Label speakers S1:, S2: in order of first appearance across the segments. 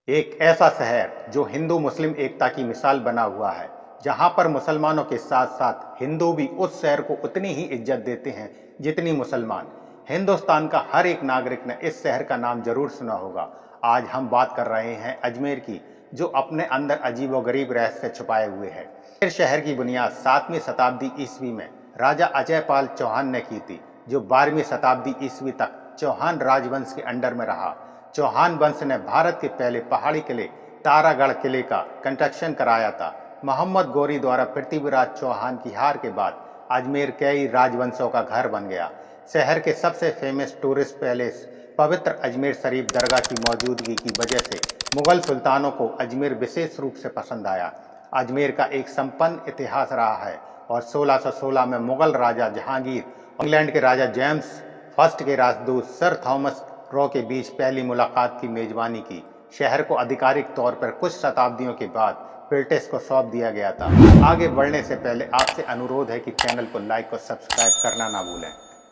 S1: एक ऐसा शहर जो हिंदू मुस्लिम एकता की मिसाल बना हुआ है, जहां पर मुसलमानों के साथ साथ हिंदू भी उस शहर को उतनी ही इज्जत देते हैं जितनी मुसलमान। हिंदुस्तान का हर एक नागरिक ने इस शहर का नाम जरूर सुना होगा। आज हम बात कर रहे हैं अजमेर की, जो अपने अंदर अजीबोगरीब रहस्य छुपाए हुए है। अजमेर शहर की बुनियाद 7वीं शताब्दी ईस्वी में राजा अजयपाल चौहान ने की थी, जो 12वीं शताब्दी ईस्वी तक चौहान राजवंश के अंडर में रहा। चौहान वंश ने भारत के पहले पहाड़ी किले तारागढ़ किले का कंस्ट्रक्शन कराया था। मोहम्मद गौरी द्वारा पृथ्वीराज चौहान की हार के बाद अजमेर कई राजवंशों का घर बन गया। शहर के सबसे फेमस टूरिस्ट पैलेस पवित्र अजमेर शरीफ दरगाह की मौजूदगी की वजह से मुगल सुल्तानों को अजमेर विशेष रूप से पसंद आया। अजमेर का एक संपन्न इतिहास रहा है और 1616 में मुगल राजा जहांगीर इंग्लैंड के राजा जेम्स फर्स्ट के राजदूत सर थॉमस रो के बीच पहली मुलाकात की मेजबानी की। शहर को आधिकारिक तौर पर कुछ शताब्दियों के बाद ब्रिटिश को सौंप दिया गया था। आगे बढ़ने से पहले आपसे अनुरोध है कि चैनल को लाइक और सब्सक्राइब करना ना भूलें।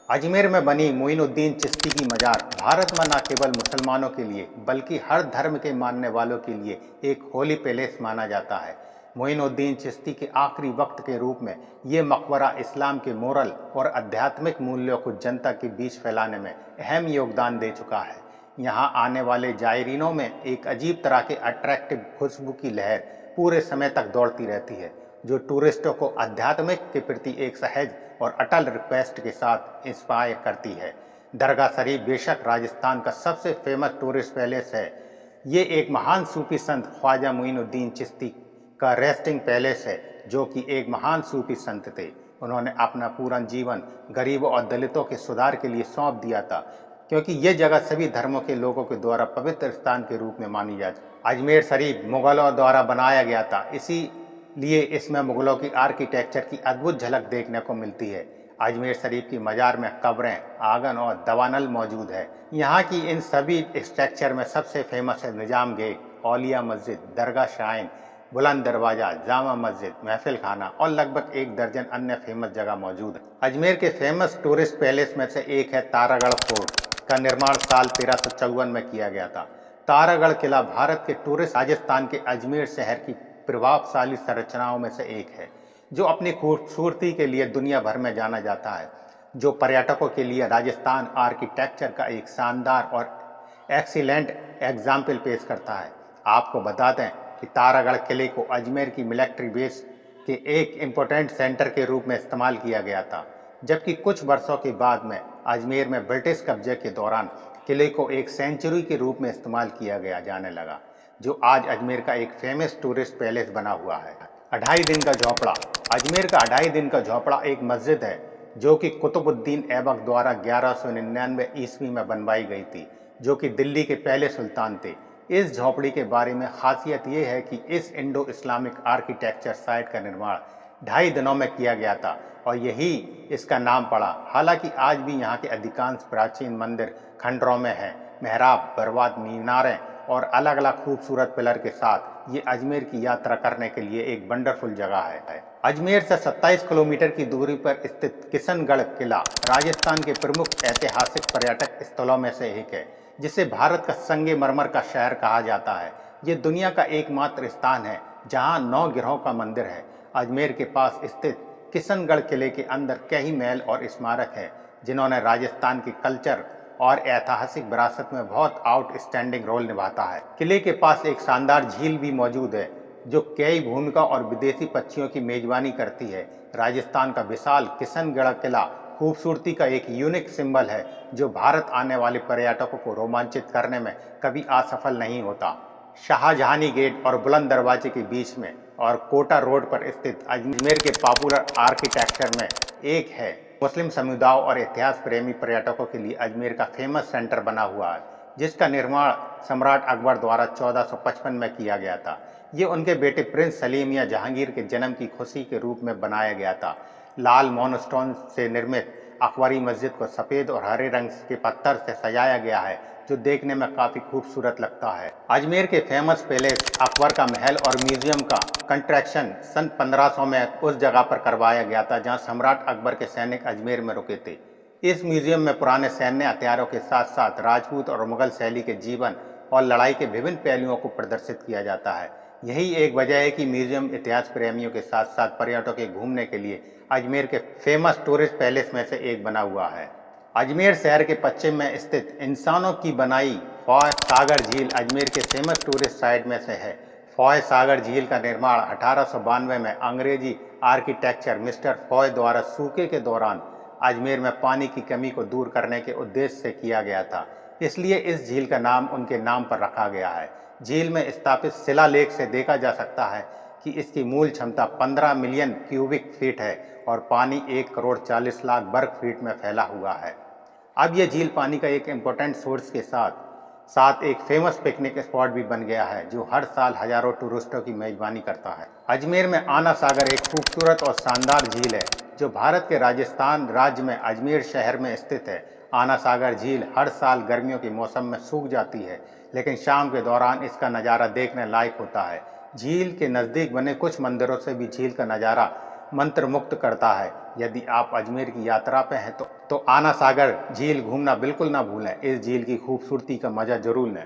S1: अजमेर में बनी मोइनुद्दीन चिश्ती की मजार भारत में न केवल मुसलमानों के लिए बल्कि हर धर्म के मानने वालों के लिए एक होली पैलेस माना जाता है। मोइनुद्दीन चिश्ती के आखिरी वक्त के रूप में ये मकबरा इस्लाम के मोरल और आध्यात्मिक मूल्यों को जनता के बीच फैलाने में अहम योगदान दे चुका है। यहाँ आने वाले जायरीनों में एक अजीब तरह के अट्रैक्टिव खुशबू की लहर पूरे समय तक दौड़ती रहती है, जो टूरिस्टों को आध्यात्मिक के प्रति एक सहज और अटल रिक्वेस्ट के साथ इंस्पायर करती है। दरगाह शरीफ बेशक राजस्थान का सबसे फेमस टूरिस्ट पैलेस है। ये एक महान सूफी संत ख्वाजा मोइनुद्दीन चिश्ती का रेस्टिंग पैलेस है, जो कि एक महान सूफी संत थे। उन्होंने अपना पूरा जीवन गरीबों और दलितों के सुधार के लिए सौंप दिया था, क्योंकि यह जगह सभी धर्मों के लोगों के द्वारा पवित्र स्थान के रूप में मानी जाती है। अजमेर शरीफ मुगलों द्वारा बनाया गया था, इसीलिए इसमें मुगलों की आर्किटेक्चर की अद्भुत झलक देखने को मिलती है। अजमेर शरीफ की मजार में कब्रें, आंगन और दवानल मौजूद है। यहाँ की इन सभी स्ट्रक्चर में सबसे फेमस है निजाम गेट, औलिया मस्जिद, दरगाह श्राइन, बुलंद दरवाजा, जामा मस्जिद, महफिल खाना और लगभग 1 दर्जन अन्य फेमस जगह मौजूद है। अजमेर के फेमस टूरिस्ट पैलेस में से एक है तारागढ़ फोर्ट, का निर्माण साल 1354 में किया गया था। तारागढ़ किला भारत के टूरिस्ट राजस्थान के अजमेर शहर की प्रभावशाली संरचनाओं में से एक है, जो अपनी खूबसूरती के लिए दुनिया भर में जाना जाता है, जो पर्यटकों के लिए राजस्थान आर्किटेक्चर का एक शानदार और एक्सीलेंट एग्जाम्पल पेश करता है। आपको बता दें कि तारागढ़ किले को अजमेर की मिलिट्री बेस के एक इम्पोर्टेंट सेंटर के रूप में इस्तेमाल किया गया था, जबकि कुछ वर्षों के बाद में अजमेर में ब्रिटिश कब्जे के दौरान किले को एक सेंचुरी के रूप में इस्तेमाल किया गया जाने लगा, जो आज अजमेर का एक फेमस टूरिस्ट पैलेस बना हुआ है। 2.5 दिन का झोपड़ा। अजमेर का 2.5 दिन का झोपड़ा एक मस्जिद है, जो कि कुतुबुद्दीन ऐबक द्वारा 1199 ईस्वी में बनवाई गई थी, जो कि दिल्ली के पहले सुल्तान थे। इस झोपड़ी के बारे में खासियत यह है कि इस इंडो इस्लामिक आर्किटेक्चर साइट का निर्माण 2.5 दिनों में किया गया था और यही इसका नाम पड़ा। हालांकि आज भी यहाँ के अधिकांश प्राचीन मंदिर खंडरों में हैं। मेहराब, बर्बाद मीनारें और अलग अलग खूबसूरत पिलर के साथ ये अजमेर की यात्रा करने के लिए एक वंडरफुल जगह है। अजमेर से 27 किलोमीटर की दूरी पर स्थित किशनगढ़ किला राजस्थान के प्रमुख ऐतिहासिक पर्यटक स्थलों में से एक है, जिसे भारत का संगमरमर का शहर कहा जाता है। ये दुनिया का एकमात्र स्थान है जहां 9 गिरोह का मंदिर है। अजमेर के पास स्थित किशनगढ़ किले के अंदर कई महल और स्मारक है, जिन्होंने राजस्थान के कल्चर और ऐतिहासिक विरासत में बहुत आउटस्टैंडिंग रोल निभाता है। किले के पास एक शानदार झील भी मौजूद है, जो कई भूमिका और विदेशी पक्षियों की मेजबानी करती है। राजस्थान का विशाल किशनगढ़ किला खूबसूरती का एक यूनिक सिंबल है, जो भारत आने वाले पर्यटकों को रोमांचित करने में कभी असफल नहीं होता। शाहजहानी गेट और बुलंद दरवाजे के बीच में और कोटा रोड पर स्थित अजमेर के पॉपुलर आर्किटेक्चर में एक है। मुस्लिम समुदाय और इतिहास प्रेमी पर्यटकों के लिए अजमेर का फेमस सेंटर बना हुआ है, जिसका निर्माण सम्राट अकबर द्वारा 1455 में किया गया था। ये उनके बेटे प्रिंस सलीम या जहांगीर के जन्म की खुशी के रूप में बनाया गया था। लाल मोनस्टोन से निर्मित अकबरी मस्जिद को सफ़ेद और हरे रंग के पत्थर से सजाया गया है, जो देखने में काफ़ी खूबसूरत लगता है। अजमेर के फेमस पैलेस अकबर का महल और म्यूजियम का कंस्ट्रक्शन सन 1500 में उस जगह पर करवाया गया था जहां सम्राट अकबर के सैनिक अजमेर में रुके थे। इस म्यूजियम में पुराने सैन्य हथियारों के साथ साथ राजपूत और मुगल शैली के जीवन और लड़ाई के विभिन्न पहलुओं को प्रदर्शित किया जाता है। यही एक वजह है कि म्यूजियम इतिहास प्रेमियों के साथ साथ पर्यटकों के घूमने के लिए अजमेर के फेमस टूरिस्ट पैलेस में से एक बना हुआ है। अजमेर शहर के पश्चिम में स्थित इंसानों की बनाई फॉय सागर झील अजमेर के फेमस टूरिस्ट साइट में से है। फॉय सागर झील का निर्माण 1892 में अंग्रेजी आर्किटेक्चर मिस्टर फॉय द्वारा सूखे के दौरान अजमेर में पानी की कमी को दूर करने के उद्देश्य से किया गया था, इसलिए इस झील का नाम उनके नाम पर रखा गया है। झील में स्थापित शिलालेख से देखा जा सकता है कि इसकी मूल क्षमता 15 मिलियन क्यूबिक फीट है और पानी 1 करोड़ 40 लाख वर्ग फीट में फैला हुआ है। अब यह झील पानी का एक इम्पोर्टेंट सोर्स के साथ साथ एक फेमस पिकनिक स्पॉट भी बन गया है, जो हर साल हजारों टूरिस्टों की मेजबानी करता है। अजमेर में आना सागर एक खूबसूरत और शानदार झील है, जो भारत के राजस्थान राज्य में अजमेर शहर में स्थित है। आना सागर झील हर साल गर्मियों के मौसम में सूख जाती है, लेकिन शाम के दौरान इसका नज़ारा देखने लायक होता है। झील के नज़दीक बने कुछ मंदिरों से भी झील का नज़ारा मंत्रमुग्ध करता है। यदि आप अजमेर की यात्रा पे हैं तो आना सागर झील घूमना बिल्कुल ना भूलें। इस झील की खूबसूरती का मजा जरूर लें।